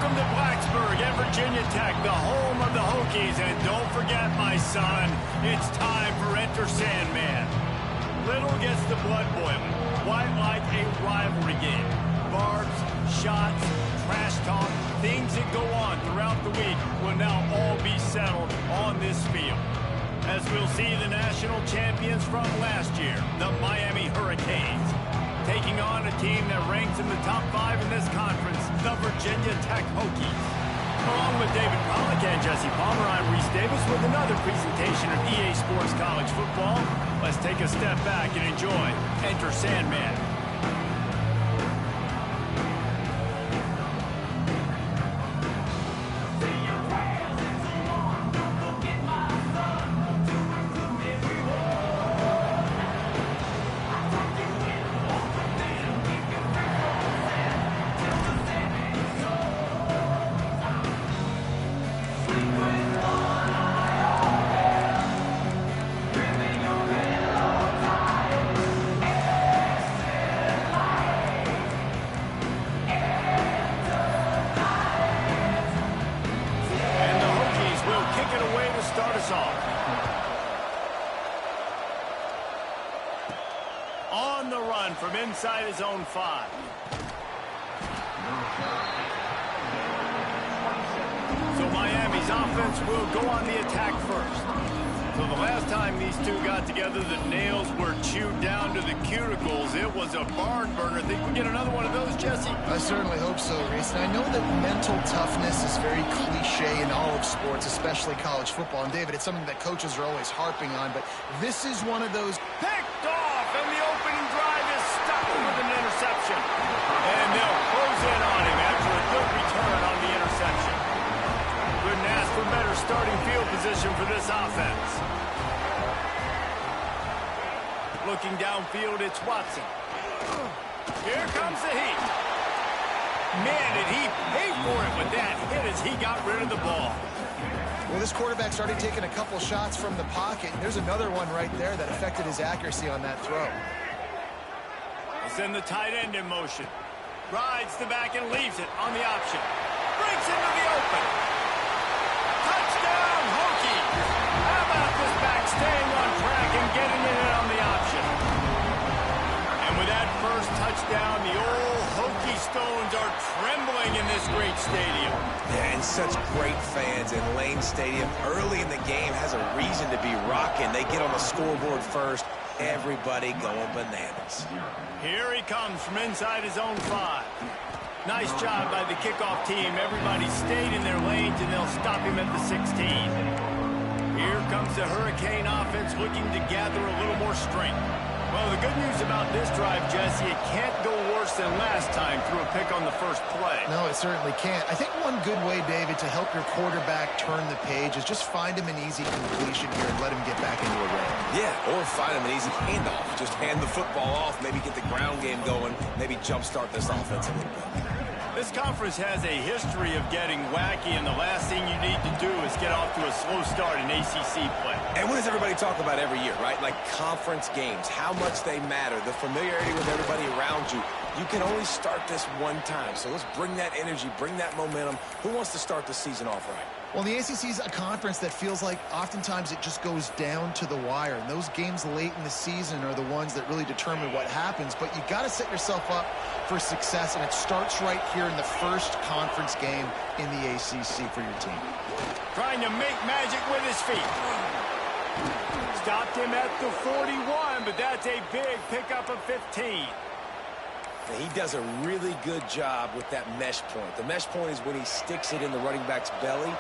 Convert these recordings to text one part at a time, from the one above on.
Welcome to Blacksburg at Virginia Tech, the home of the Hokies. And don't forget, my son, it's time for Enter Sandman. Little gets the blood boiling, quite like a rivalry game. Barbs, shots, trash talk, things that go on throughout the week will now all be settled on this field. As we'll see the national champions from last year, the Miami Hurricanes, taking on a team that ranks in the top 5 in this conference, the Virginia Tech Hokies. Along with David Pollack and Jesse Palmer, I'm Reese Davis with another presentation of EA Sports College Football. Let's take a step back and enjoy Enter Sandman. On the run from inside his own 5. So Miami's offense will go on the attack first. So the last time these two got together, the nails were chewed down to the cuticles. It was a barn burner. Think we get another one of those, Jesse? I certainly hope so, Reese. And I know that mental toughness is very cliche in all of sports, especially college football. And David, it's something that coaches are always harping on, but this is one of those. Picked off, and the opening drive is stopped with an interception. And they'll close in on him after a good return on the interception. Couldn't ask for better starting field position for this offense. Looking downfield, it's Watson. Here comes the heat. Man, did he pay for it with that hit as he got rid of the ball. Well, this quarterback started taking a couple shots from the pocket. There's another one right there that affected his accuracy on that throw. He'll send the tight end in motion. Rides the back and leaves it on the option. Breaks into the open. Touchdown, Hokies! How about this back staying on track and getting it in on the option? And with that first touchdown, the old Hokie Stones are trembling in this great stadium. Yeah, and such great fans in Lane Stadium. Early in the game has a reason to be rocking. They get on the scoreboard first. Everybody going bananas. Here he comes from inside his own 5. Nice job by the kickoff team. Everybody stayed in their lanes, and they'll stop him at the 16. Here comes the Hurricane offense looking to gather a little more strength. Well, the good news about this drive, Jesse, it can't go worse than last time through a pick on the first play. No, it certainly can't. I think one good way, David, to help your quarterback turn the page is just find him an easy completion here and let him get back into a run. Yeah, or find him an easy handoff. Just hand the football off, maybe get the ground game going, maybe jumpstart this offense a little bit. This conference has a history of getting wacky, and the last thing you need to do is get off to a slow start in ACC play. And what does everybody talk about every year, right? Like conference games, how much they matter, the familiarity with everybody around you. You can only start this one time, so let's bring that energy, bring that momentum. Who wants to start the season off right? Well, the ACC is a conference that feels like oftentimes it just goes down to the wire. And those games late in the season are the ones that really determine what happens. But you got to set yourself up for success, and it starts right here in the first conference game in the ACC for your team. Trying to make magic with his feet. Stopped him at the 41, but that's a big pickup of 15. He does a really good job with that mesh point. The mesh point is when he sticks it in the running back's belly.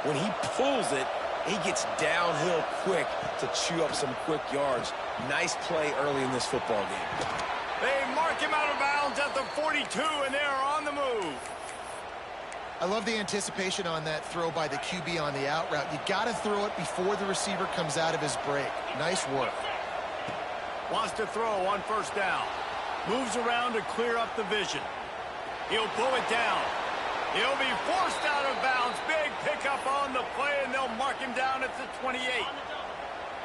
When he pulls it, he gets downhill quick to chew up some quick yards. Nice play early in this football game. They mark him out of bounds at the 42, and they're on the move. I love the anticipation on that throw by the QB on the out route. You got to throw it before the receiver comes out of his break. Nice work. Wants to throw on first down. Moves around to clear up the vision. He'll pull it down. He'll be forced out of bounds. Big pickup on the play, and they'll mark him down at the 28.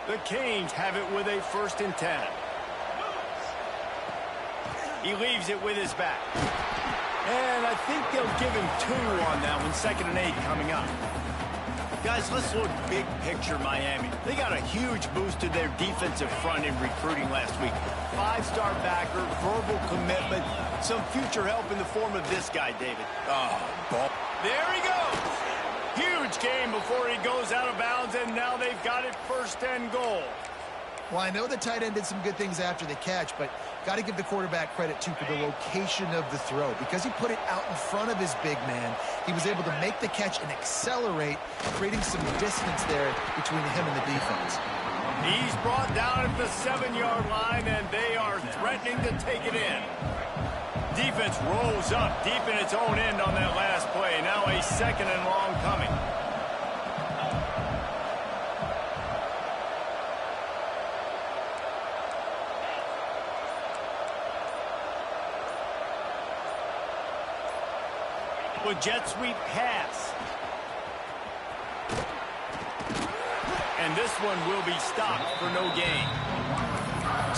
The Canes have it with a 1st and 10. He leaves it with his back. And I think they'll give him 2 on that one. 2nd and 8 coming up. Guys, let's look big picture Miami. They got a huge boost to their defensive front in recruiting last week. 5-star backer, verbal commitment, some future help in the form of this guy, David. Ball. There he goes. Huge game before he goes out of bounds, and now they've got it 1st and goal. Well, I know the tight end did some good things after the catch, but got to give the quarterback credit, too, for the location of the throw. Because he put it out in front of his big man, he was able to make the catch and accelerate, creating some distance there between him and the defense. He's brought down at the 7-yard line, and they are threatening to take it in. Defense rolls up deep in its own end on that last play. Now a 2nd and long coming. With jet sweep pass. And this one will be stopped for no gain.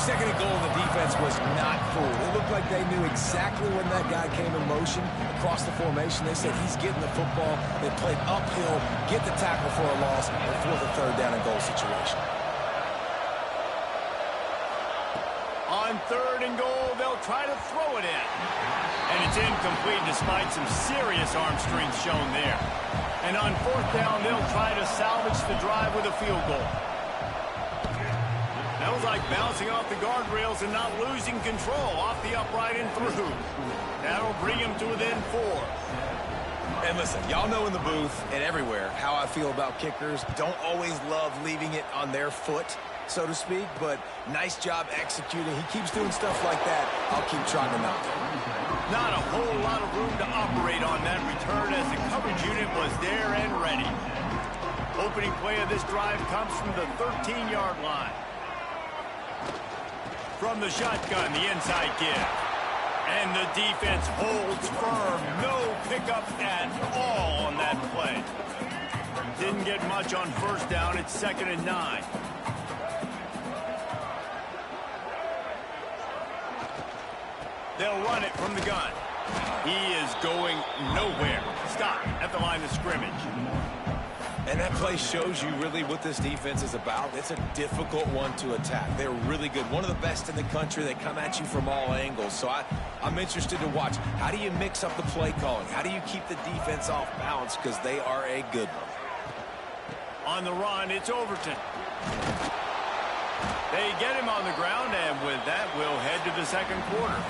2nd and goal, the defense was not fooled. It looked like they knew exactly when that guy came in motion across the formation. They said he's getting the football. They played uphill, get the tackle for a loss, and for the 3rd down and goal situation. On 3rd and goal, they'll try to throw it in. And it's incomplete despite some serious arm strength shown there. And on 4th down, they'll try to salvage the drive with a field goal. That was like bouncing off the guardrails and not losing control off the upright and through. That'll bring him to within 4. And listen, y'all know in the booth and everywhere how I feel about kickers. Don't always love leaving it on their foot, so to speak, but nice job executing. He keeps doing stuff like that. I'll keep trying to knock him. Not a whole lot of room to operate on that return as the coverage unit was there and ready. Opening play of this drive comes from the 13-yard line. From the shotgun, the inside give. And the defense holds firm. No pickup at all on that play. Didn't get much on 1st down. It's 2nd and 9. They'll run it from the gun. He is going nowhere. Stop at the line of scrimmage. And that play shows you really what this defense is about. It's a difficult one to attack. They're really good. One of the best in the country. They come at you from all angles. So I'm interested to watch. How do you mix up the play calling? How do you keep the defense off balance? Because they are a good one. On the run, it's Overton. They get him on the ground, and with that, we'll head to the 2nd quarter.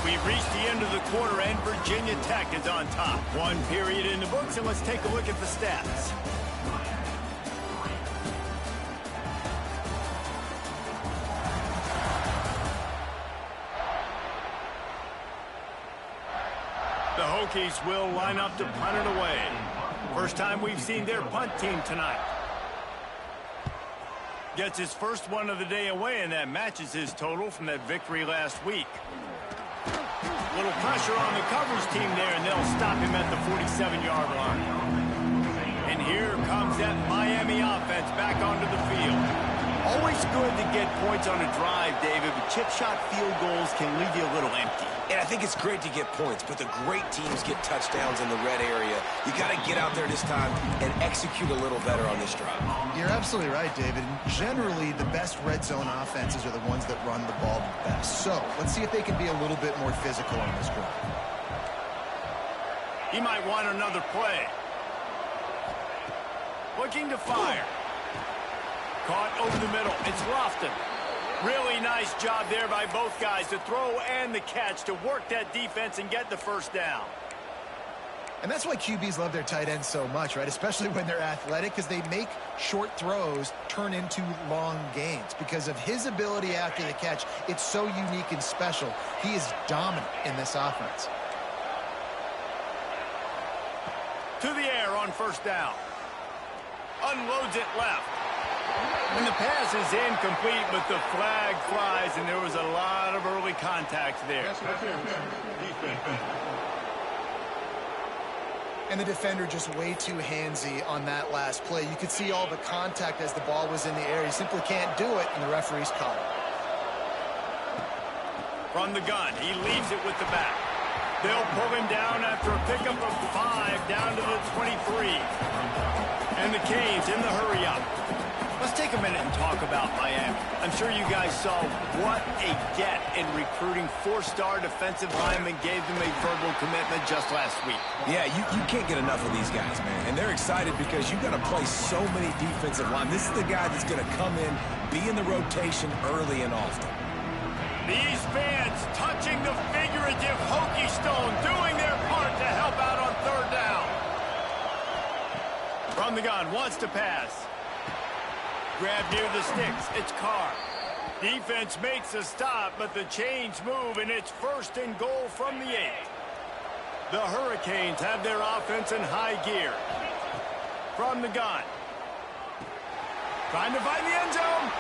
We've reached the end of the quarter, and Virginia Tech is on top. 1 period in the books, and let's take a look at the stats. The Hokies will line up to punt it away. First time we've seen their punt team tonight. Gets his first one of the day away, and that matches his total from that victory last week. Little pressure on the coverage team there, and they'll stop him at the 47-yard line. And here comes that Miami offense back onto the field. Always good to get points on a drive, David, but chip shot field goals can leave you a little empty. And I think it's great to get points, but the great teams get touchdowns in the red area. You got to get out there this time and execute a little better on this drive. You're absolutely right, David. Generally, the best red zone offenses are the ones that run the ball the best. So let's see if they can be a little bit more physical on this drive. He might want another play. Looking to fire. Caught over the middle. It's Lofton. Really nice job there by both guys to throw and the catch to work that defense and get the 1st down. And that's why QBs love their tight ends so much, right? Especially when they're athletic, because they make short throws turn into long gains. Because of his ability after the catch, it's so unique and special. He is dominant in this offense. To the air on 1st down. Unloads it left. And the pass is incomplete, but the flag flies, and there was a lot of early contact there. And the defender just way too handsy on that last play. You could see all the contact as the ball was in the air. He simply can't do it, and the referee's caught it. From the gun, he leaves it with the back. They'll pull him down after a pickup of 5 down to the 23. And the Canes in the hurry-up. Let's take a minute and talk about Miami. I'm sure you guys saw what a get in recruiting 4-star defensive linemen gave them a verbal commitment just last week. Yeah, you can't get enough of these guys, man. And they're excited because you've got to play so many defensive line. This is the guy that's going to come in, be in the rotation early and often. These fans touching the figurative Hokie stone, doing their part to help out on 3rd down. From the gun, wants to pass. Grab near the sticks, it's Carr. Defense makes a stop, but the chains move, and it's 1st and goal from the 8. The Hurricanes have their offense in high gear. From the gun. Trying to find the end zone,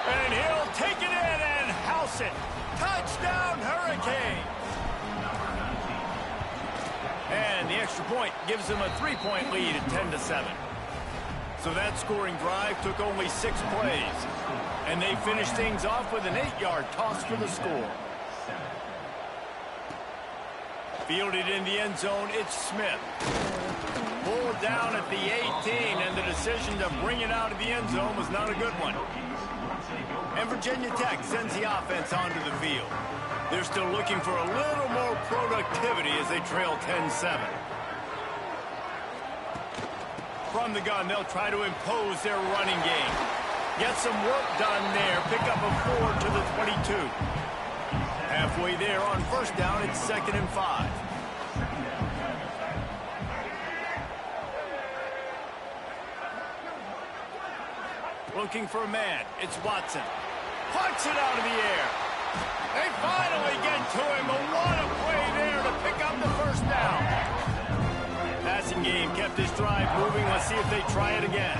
and he'll take it in and house it. Touchdown, Hurricanes! And the extra point gives them a 3-point lead at 10-7. So that scoring drive took only 6 plays. And they finished things off with an 8-yard toss for the score. Fielded in the end zone, it's Smith. Pulled down at the 18, and the decision to bring it out of the end zone was not a good one. And Virginia Tech sends the offense onto the field. They're still looking for a little more productivity as they trail 10-7. From the gun, they'll try to impose their running game. Get some work done there. Pick up a 4 to the 22. Halfway there on 1st down, it's 2nd and 5. Looking for a man. It's Watson. Punts it out of the air. They finally get to him, but what a play there to pick up the 1st down. Passing game kept this drive moving. Let's see if they try it again.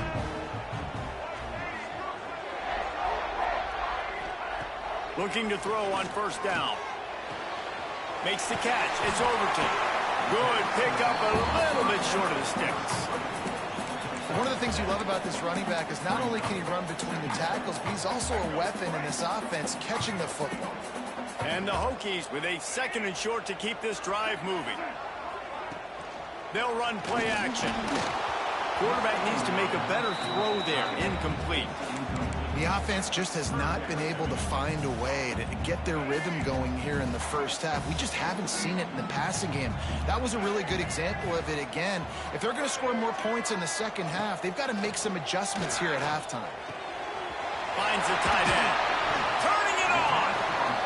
Looking to throw on 1st down. Makes the catch. It's Overton. Good pickup, a little bit short of the sticks. One of the things you love about this running back is not only can he run between the tackles, but he's also a weapon in this offense catching the football. And the Hokies with a 2nd and short to keep this drive moving. They'll run play action. Quarterback needs to make a better throw there. Incomplete. The offense just has not been able to find a way to get their rhythm going here in the 1st half. We just haven't seen it in the passing game. That was a really good example of it again. If they're going to score more points in the 2nd half, they've got to make some adjustments here at halftime. Finds the tight end. Turning it on.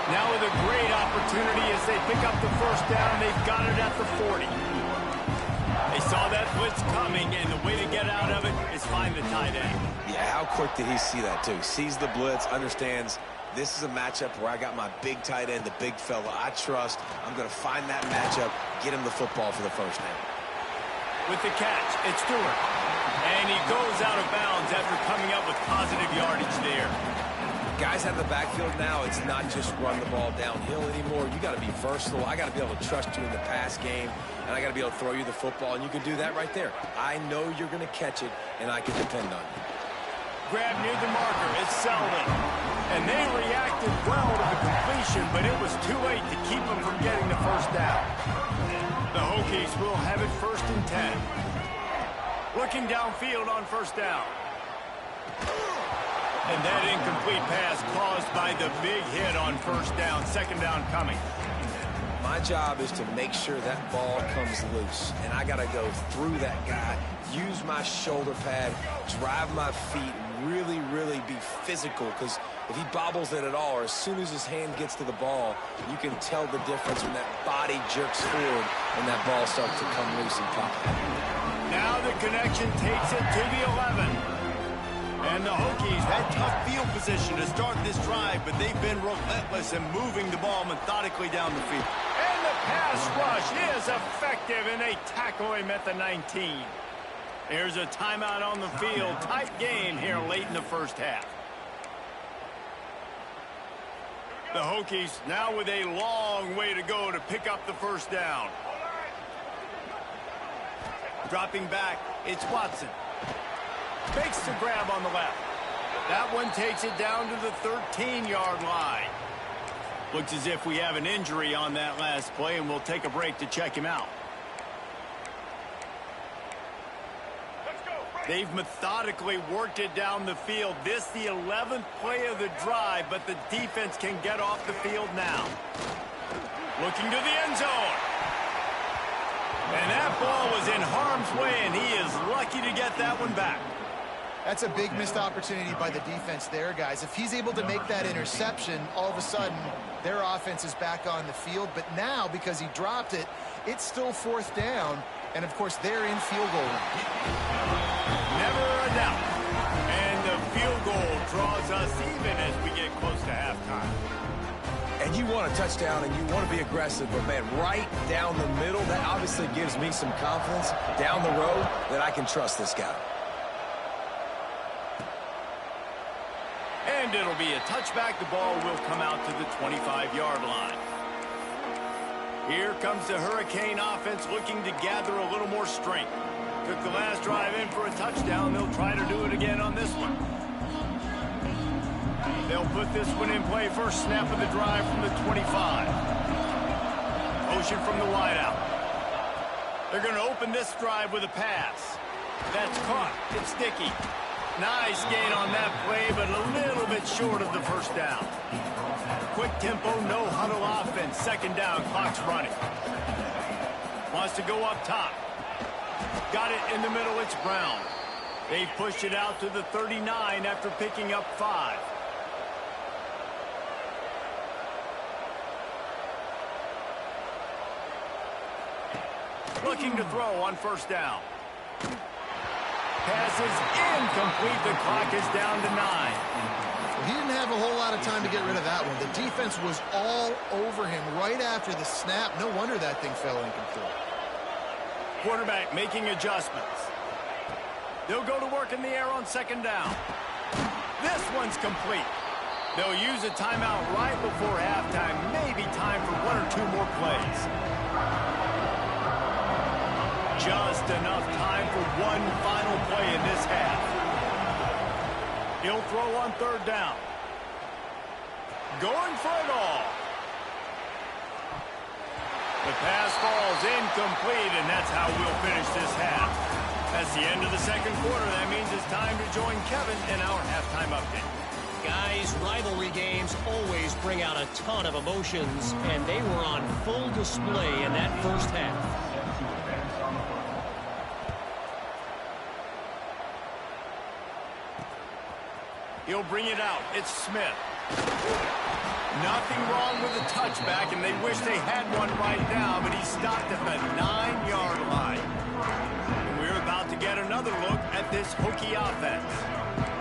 Now with a great opportunity as they pick up the 1st down. They've got it at the 40. They saw that blitz coming, and the way to get out of it is find the tight end. Yeah, how quick did he see that, too? Sees the blitz, understands this is a matchup where I got my big tight end, the big fella I trust. I'm going to find that matchup, get him the football for the 1st down. With the catch, it's Stewart. And he goes out of bounds after coming up with positive yardage there. Guys out of the backfield now, it's not just run the ball downhill anymore. You got to be versatile. I got to be able to trust you in the pass game, and I got to be able to throw you the football, and you can do that right there. I know you're going to catch it, and I can depend on you. Grab near the marker. It's Selden. And they reacted well to the completion, but it was too late to keep them from getting the 1st down. The Hokies will have it 1st and 10. Looking downfield on 1st down. And that incomplete pass caused by the big hit on 1st down. 2nd down coming. My job is to make sure that ball comes loose, and I got to go through that guy, use my shoulder pad, drive my feet, really, really be physical, because if he bobbles it at all, or as soon as his hand gets to the ball, you can tell the difference when that body jerks forward and that ball starts to come loose and pop. Now the connection takes it to the 11. And the Hokies had tough field position to start this drive, but they've been relentless in moving the ball methodically down the field. And the pass rush is effective, and they tackle him at the 19. There's a timeout on the field. Tight game here late in the 1st half. The Hokies now with a long way to go to pick up the 1st down. Dropping back, it's Watson. Makes the grab on the left. That one takes it down to the 13-yard line. Looks as if we have an injury on that last play, and we'll take a break to check him out. They've methodically worked it down the field. This the 11th play of the drive, but the defense can get off the field now. Looking to the end zone. And that ball was in harm's way, and he is lucky to get that one back. That's a big missed opportunity by the defense there, guys. If he's able to make that interception, all of a sudden, their offense is back on the field. But now, because he dropped it, it's still 4th down. And, of course, they're in field goal range. Never a doubt. And the field goal draws us even as we get close to halftime. And you want a touchdown and you want to be aggressive, but, man, right down the middle, that obviously gives me some confidence down the road that I can trust this guy. And it'll be a touchback. The ball will come out to the 25-yard line. Here comes the Hurricane offense looking to gather a little more strength. Took the last drive in for a touchdown. They'll try to do it again on this one. They'll put this one in play. First snap of the drive from the 25. Motion from the wideout. They're going to open this drive with a pass. That's caught. It's sticky. Nice gain on that play, but a little bit short of the first down. Quick tempo, no huddle offense. Second down, clock's running. Wants to go up top. Got it in the middle, it's Brown. They've pushed it out to the 39 after picking up 5. Looking to throw on first down. Pass is incomplete. The clock is down to 9. Well, he didn't have a whole lot of time to get rid of that one. The defense was all over him right after the snap. No wonder that thing fell incomplete. Quarterback making adjustments. They'll go to work in the air on second down. This one's complete. They'll use a timeout right before halftime. Maybe time for 1 or 2 more plays. Just enough time for one final play in this half. He'll throw on third down. Going for it all. The pass falls incomplete, and that's how we'll finish this half. That's the end of the second quarter. That means it's time to join Kevin in our halftime update. Guys, rivalry games always bring out a ton of emotions, and they were on full display in that first half. He'll bring it out. It's Smith. Nothing wrong with the touchback, and they wish they had one right now, but he stopped at the 9-yard line. And we're about to get another look at this Hokie offense.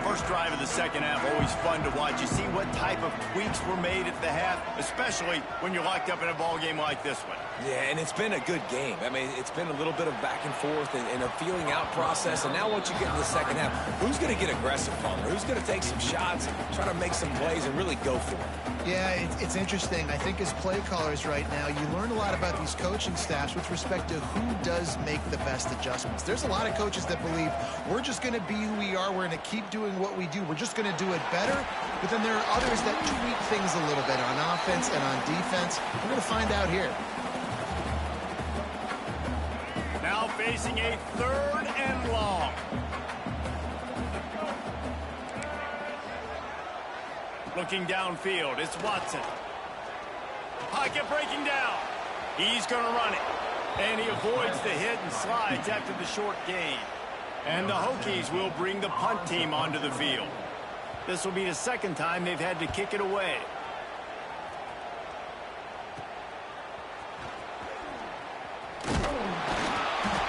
First drive of the second half, always fun to watch. You see what type of tweaks were made at the half, especially when you're locked up in a ball game like this one. Yeah, and it's been a good game. I mean, it's been a little bit of back and forth and a feeling out process. And now once you get to the second half, who's going to get aggressive, Palmer? Who's going to take some shots, try to make some plays, and really go for it? Yeah, it's interesting. I think as play callers right now, you learn a lot about these coaching staffs with respect to who does make the best adjustments. There's a lot of coaches that believe we're just going to be who we are. We're going to keep doing what we do. We're just going to do it better. But then there are others that tweak things a little bit on offense and on defense. We're going to find out here. Now facing a 3rd and long. Looking downfield, it's Watson. Pocket breaking down. He's going to run it. And he avoids the hit and slides after the short gain. And the Hokies will bring the punt team onto the field. This will be the second time they've had to kick it away.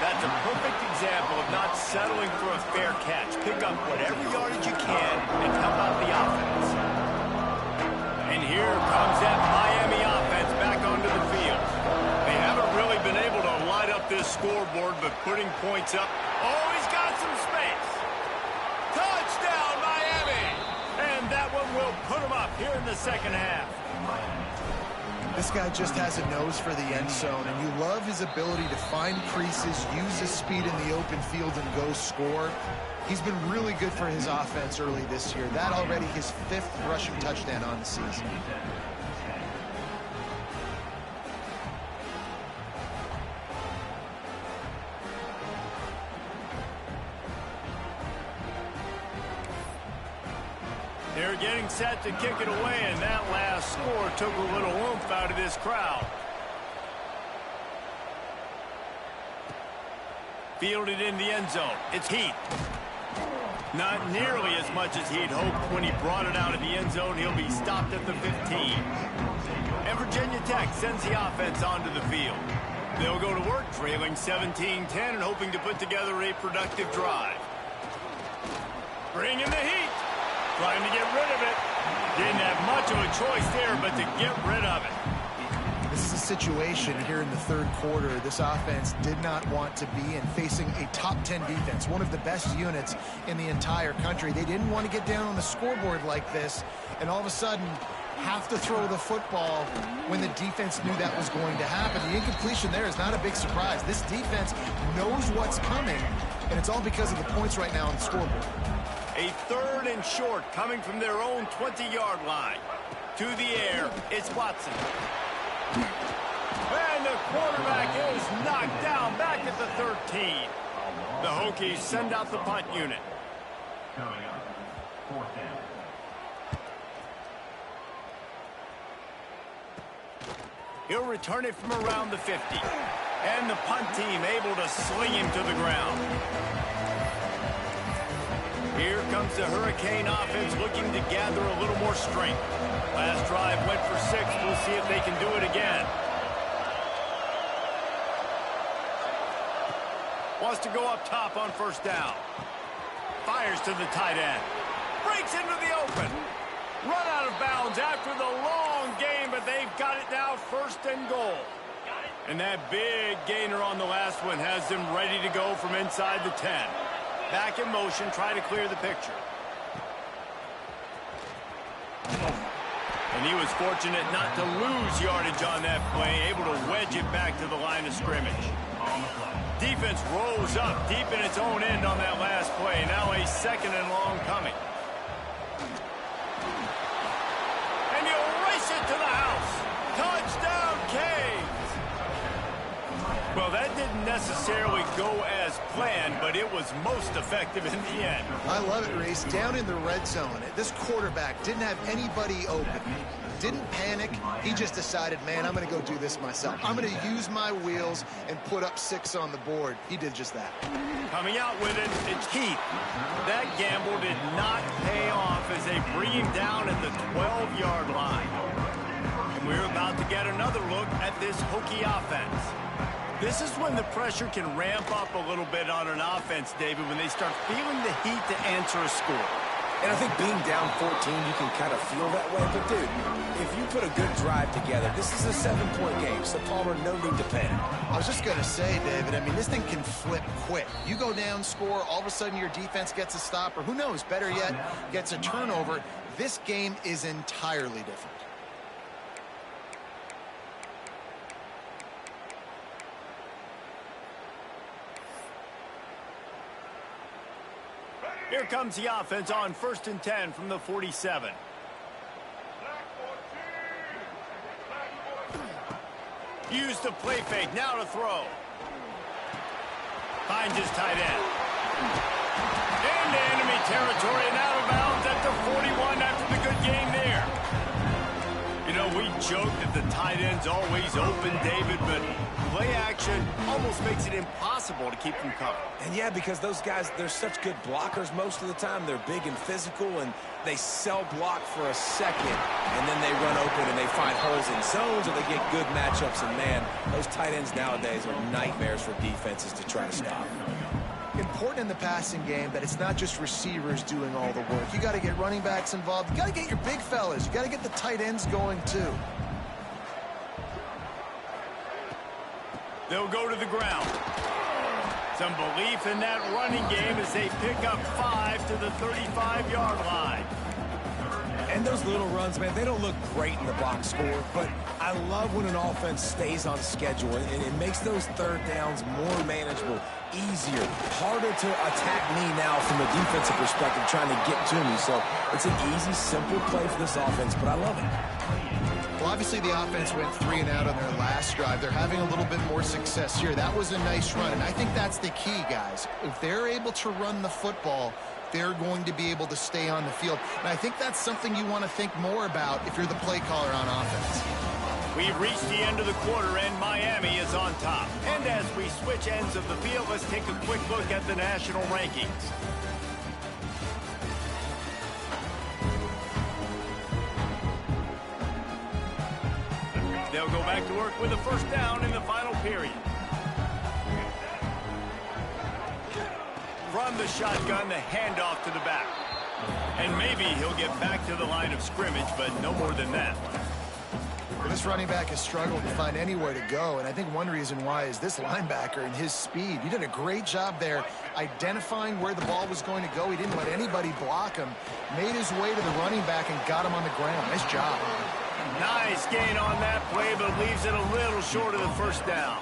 That's a perfect example of not settling for a fair catch. Pick up whatever yardage you can and help out the offense. And here comes that Miami offense back onto the field. They haven't really been able to light up this scoreboard, but putting points up. Oh, he's got some space. Touchdown, Miami! And that one will put them up here in the second half. This guy just has a nose for the end zone, and you love his ability to find creases, use his speed in the open field, and go score. He's been really good for his offense early this year. That already his 5th rushing touchdown on the season. They're getting set to kick it away, and that last score took a little oomph out of this crowd. Fielded in the end zone. It's Heath. Not nearly as much as he'd hoped when he brought it out of the end zone. He'll be stopped at the 15. And Virginia Tech sends the offense onto the field. They'll go to work trailing 17-10 and hoping to put together a productive drive. Bring in the heat. Trying to get rid of it. Didn't have much of a choice there, but to get rid of it. This is a situation here in the third quarter this offense did not want to be in, facing a top 10 defense, one of the best units in the entire country. They didn't want to get down on the scoreboard like this and all of a sudden have to throw the football when the defense knew that was going to happen. The incompletion there is not a big surprise. This defense knows what's coming, and it's all because of the points right now on the scoreboard. A third and short coming from their own 20-yard line. To the air, it's Watson. And the quarterback is knocked down back at the 13. The Hokies send out the punt unit. Coming up, fourth down. He'll return it from around the 50. And the punt team able to sling him to the ground. Here comes the Hurricane offense looking to gather a little more strength. Last drive went for 6. We'll see if they can do it again. Wants to go up top on first down. Fires to the tight end. Breaks into the open. Run out of bounds after the long game, but they've got it now first and goal. And that big gainer on the last one has them ready to go from inside the 10. Back in motion, try to clear the picture. And he was fortunate not to lose yardage on that play, able to wedge it back to the line of scrimmage. Defense rose up deep in its own end on that last play. Now a second and long coming. And he'll race it to the house. Touchdown, Canes. Well, that didn't necessarily go as planned, but it was most effective in the end. I love it, Reese. Down in the red zone, this quarterback didn't have anybody open. Didn't panic. He just decided, man, I'm going to go do this myself. I'm going to use my wheels and put up 6 on the board. He did just that. Coming out with it, it's Heath. That gamble did not pay off as they bring him down at the 12-yard line. And we're about to get another look at this Hokie offense. This is when the pressure can ramp up a little bit on an offense, David, when they start feeling the heat to answer a score. And I think being down 14, you can kind of feel that way. But, dude, if you put a good drive together, this is a 7-point game, so Palmer, no need to panic. I was just going to say, David, I mean, this thing can flip quick. You go down, score, all of a sudden your defense gets a stop, or who knows, better yet, gets a turnover. This game is entirely different. Here comes the offense on 1st and 10 from the 47. Use the play fake, now to throw. Finds his tight end. Into enemy territory and out of bounds at the 41 after the good game there. You know, we joke that the tight end's always open, David, but play action almost makes it impossible to keep them covered. And yeah, because those guys, they're such good blockers most of the time. They're big and physical, and they sell block for a second, and then they run open and they find holes in zones, or they get good matchups. And man, those tight ends nowadays are nightmares for defenses to try to stop. Important in the passing game that it's not just receivers doing all the work. You got to get running backs involved. You got to get your big fellas. You got to get the tight ends going too. They'll go to the ground. Some belief in that running game as they pick up 5 to the 35-yard line. And those little runs, man, they don't look great in the box score, but I love when an offense stays on schedule, and it makes those third downs more manageable, easier, harder to attack me now from a defensive perspective trying to get to me. So it's an easy, simple play for this offense, but I love it. Well, obviously the offense went 3 and out on their last drive. They're having a little bit more success here. That was a nice run, and I think that's the key, guys. If they're able to run the football, they're going to be able to stay on the field. And I think that's something you want to think more about if you're the play caller on offense. We've reached the end of the quarter, and Miami is on top. And as we switch ends of the field, let's take a quick look at the national rankings. They'll go back to work with a first down in the final period. From the shotgun, the handoff to the back. And maybe he'll get back to the line of scrimmage, but no more than that. This running back has struggled to find anywhere to go, and I think one reason why is this linebacker and his speed. He did a great job there identifying where the ball was going to go. He didn't let anybody block him, made his way to the running back and got him on the ground. Nice job. Nice gain on that play, but leaves it a little short of the first down.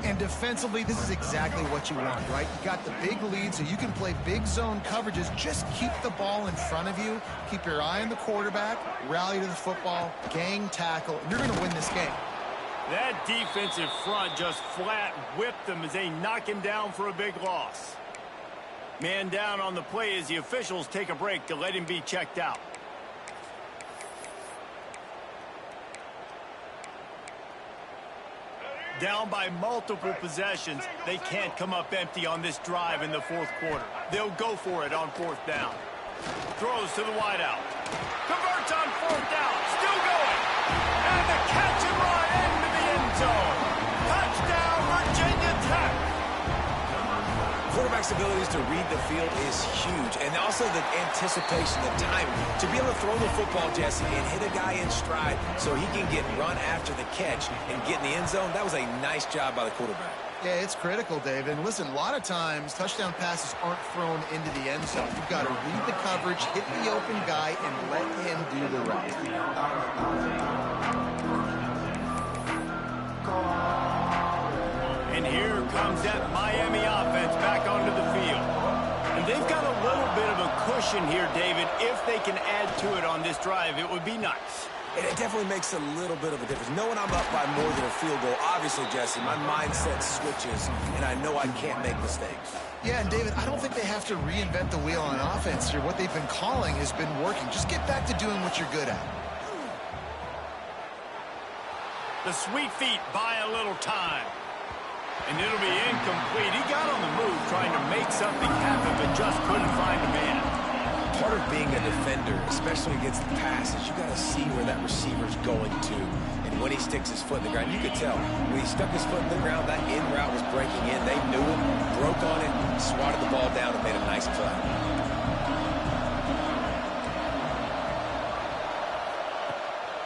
And defensively, this is exactly what you want, right? You got the big lead, so you can play big zone coverages. Just keep the ball in front of you. Keep your eye on the quarterback. Rally to the football. Gang tackle. And you're going to win this game. That defensive front just flat whipped them as they knock him down for a big loss. Man down on the play as the officials take a break to let him be checked out. Down by multiple possessions, they can't come up empty on this drive in the fourth quarter. They'll go for it on fourth down. Throws to the wideout. Converts on fourth down. Still going. And the catch and run into the end zone. Touchdown, Virginia Tech. Quarterback's abilities to read the field is huge, and also the anticipation, the timing. To be able to throw the football, Jesse, and hit a guy in stride so he can get run after the catch and get in the end zone, that was a nice job by the quarterback. Yeah, it's critical, Dave. And listen, a lot of times touchdown passes aren't thrown into the end zone. You've got to read the coverage, hit the open guy, and let him do the rest. And here comes that Miami offense back onto the field. And they've got a little bit of a cushion here, David. If they can add to it on this drive, it would be nice. It definitely makes a little bit of a difference. Knowing I'm up by more than a field goal, obviously, Jesse, my mindset switches, and I know I can't make mistakes. Yeah, and David, I don't think they have to reinvent the wheel on offense here. What they've been calling has been working. Just get back to doing what you're good at. The sweet feet buy a little time. And it'll be incomplete. He got on the move trying to make something happen, but just couldn't find a man. Part of being a defender, especially against the pass, is you got to see where that receiver's going to. And when he sticks his foot in the ground, you could tell. When he stuck his foot in the ground, that in route was breaking in. They knew him, broke on it, swatted the ball down, and made a nice play.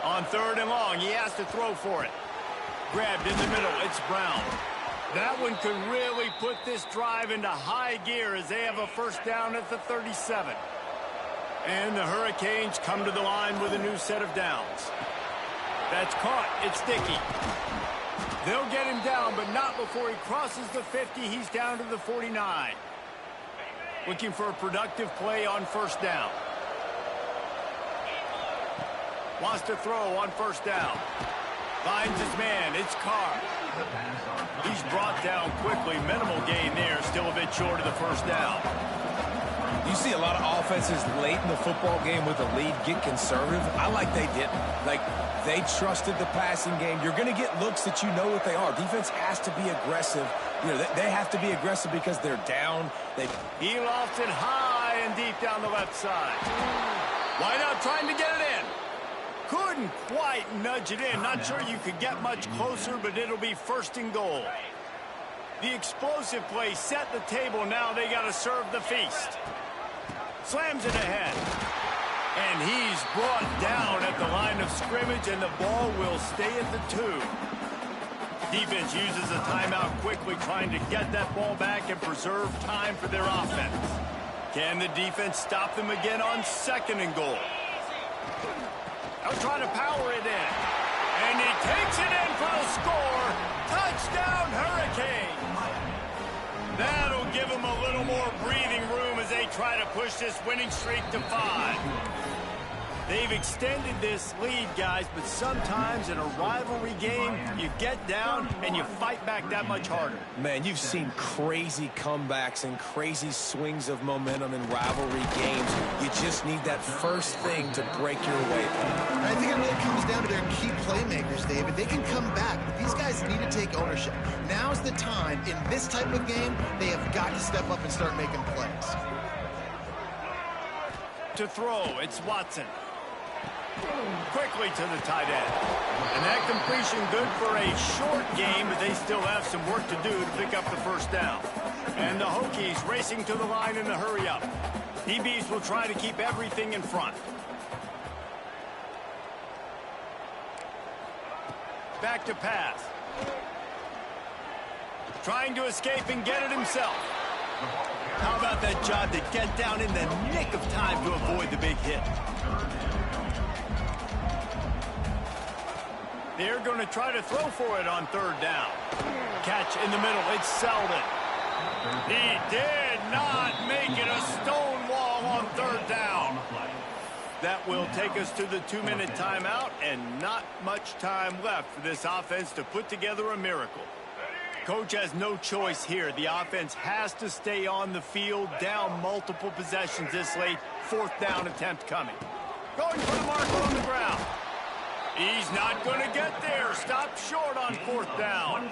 On third and long, he has to throw for it. Grabbed in the middle, it's Brown. That one could really put this drive into high gear as they have a first down at the 37. And the Hurricanes come to the line with a new set of downs. That's caught. It's Dickey. They'll get him down, but not before he crosses the 50. He's down to the 49. Looking for a productive play on first down. Wants to throw on first down. Finds his man. It's Carr. He's brought down quickly. Minimal gain there. Still a bit short of the first down. You see a lot of offenses late in the football game with a lead get conservative. I like they didn't. Like, they trusted the passing game. You're going to get looks that you know what they are. Defense has to be aggressive. You know, they have to be aggressive because they're down. He lofts it high and deep down the left side. Wide out trying to get it in. Couldn't quite nudge it in. Not sure you could get much closer, but it'll be first and goal. The explosive play set the table. Now they got to serve the feast. Slams it ahead. And he's brought down at the line of scrimmage, and the ball will stay at the 2. Defense uses a timeout quickly, trying to get that ball back and preserve time for their offense. Can the defense stop them again on second and goal? They'll try to power it in. And he takes it in for the score. Touchdown, Hurricanes. That'll give them a little more breathing room as they try to push this winning streak to 5. They've extended this lead, guys, but sometimes in a rivalry game, you get down and you fight back that much harder. Man, you've seen crazy comebacks and crazy swings of momentum in rivalry games. You just need that first thing to break your way. I think it really comes down to their key playmakers, David. They can come back, but these guys need to take ownership. Now's the time. In this type of game, they have got to step up and start making plays. To throw, it's Watson. Quickly to the tight end. And that completion good for a short game, but they still have some work to do to pick up the first down. And the Hokies racing to the line in a hurry up. DBs will try to keep everything in front. Back to pass. Trying to escape and get it himself. How about that job to get down in the nick of time to avoid the big hit? They're going to try to throw for it on third down. Catch in the middle. It's Selden. He did not make it a stone wall on third down. That will take us to the 2-minute timeout, and not much time left for this offense to put together a miracle. Coach has no choice here. The offense has to stay on the field, down multiple possessions this late. Fourth down attempt coming. Going for the marker on the ground. He's not going to get there. Stop short on fourth down.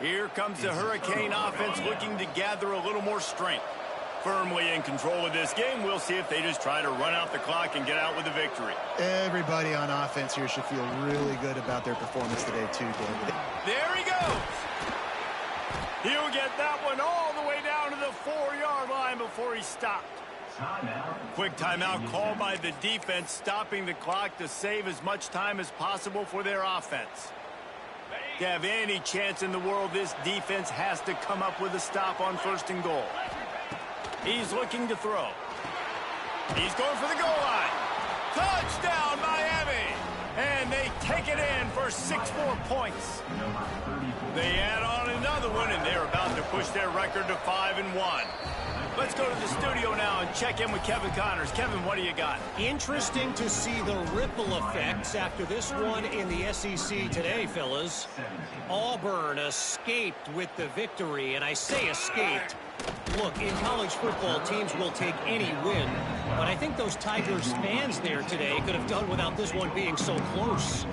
Here comes the Hurricane offense looking to gather a little more strength. Firmly in control of this game. We'll see if they just try to run out the clock and get out with a victory. Everybody on offense here should feel really good about their performance today, too, David. There he goes. He'll get that one all the way down to the 4-yard line before he stopped. Quick timeout called by the defense, stopping the clock to save as much time as possible for their offense. To have any chance in the world, this defense has to come up with a stop on first and goal. He's looking to throw. He's going for the goal line. Touchdown, Miami! And they take it in for 6 more points. They add on another one, and they're about to push their record to 5-1. Let's go to the studio now and check in with Kevin Connors. Kevin, what do you got? Interesting to see the ripple effects after this one in the SEC today, fellas. Auburn escaped with the victory, and I say escaped. Look, in college football, teams will take any win, but I think those Tigers fans there today could have done without this one being so close.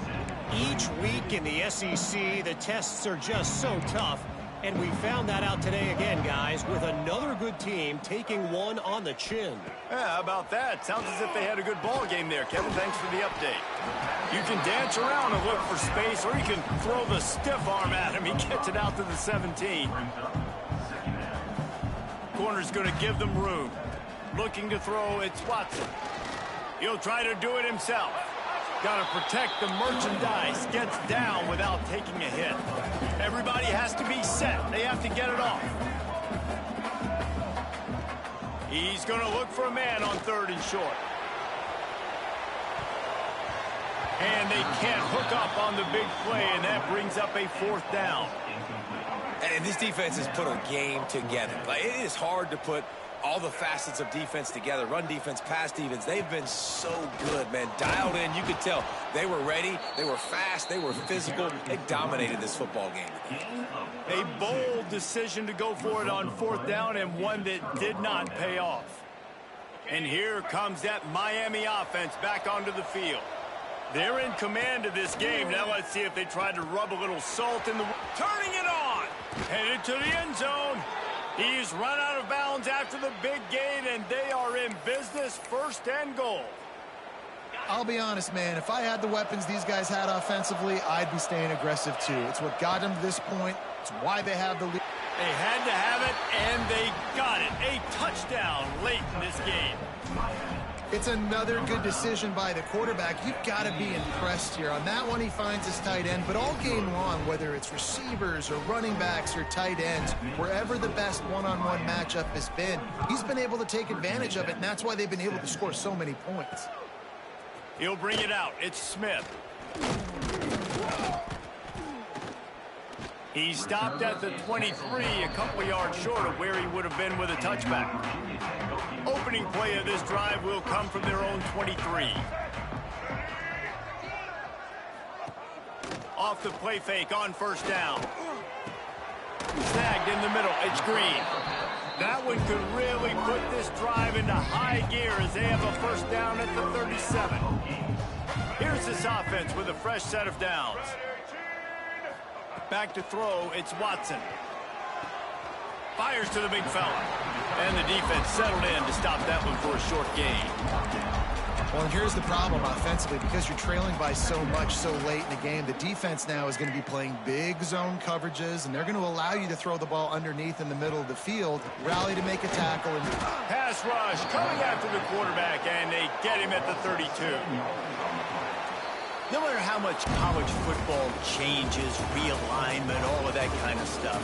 Each week in the SEC, the tests are just so tough. And we found that out today again, guys, with another good team taking one on the chin. Yeah, how about that? Sounds as if they had a good ball game there, Kevin. Thanks for the update. You can dance around and look for space, or you can throw the stiff arm at him. He gets it out to the 17. Corner's going to give them room. Looking to throw, it's Watson. He'll try to do it himself. Got to protect the merchandise. Gets down without taking a hit. Everybody has to be set. They have to get it off. He's going to look for a man on third and short. And they can't hook up on the big play, and that brings up a fourth down. And this defense has put a game together. Like, it is hard to put all the facets of defense together. Run defense, pass defense. They've been so good, man. Dialed in. You could tell they were ready. They were fast. They were physical. They dominated this football game. A bold decision to go for it on fourth down, and one that did not pay off. And here comes that Miami offense back onto the field. They're in command of this game. Now let's see if they try to rub a little salt in the... Turning it on! Headed to the end zone. He's run out of bounds after the big gain, and they are in business, first and goal. I'll be honest, man. If I had the weapons these guys had offensively, I'd be staying aggressive too. It's what got them to this point. It's why they have the lead. They had to have it, and they got it. A touchdown late in this game. It's another good decision by the quarterback. You've got to be impressed here. On that one, he finds his tight end. But all game long, whether it's receivers or running backs or tight ends, wherever the best one-on-one matchup has been, he's been able to take advantage of it, and that's why they've been able to score so many points. He'll bring it out. It's Smith. He stopped at the 23, a couple yards short of where he would have been with a touchback. Opening play of this drive will come from their own 23. Off the play fake on first down. Snagged in the middle. It's Green. That one could really put this drive into high gear as they have a first down at the 37. Here's this offense with a fresh set of downs. Back to throw, it's Watson. Fires to the big fella. And the defense settled in to stop that one for a short gain. Well, and here's the problem offensively. Because you're trailing by so much so late in the game, the defense now is going to be playing big zone coverages, and they're going to allow you to throw the ball underneath in the middle of the field, rally to make a tackle. And pass rush coming after the quarterback, and they get him at the 32. No matter how much college football changes, realignment, all of that kind of stuff,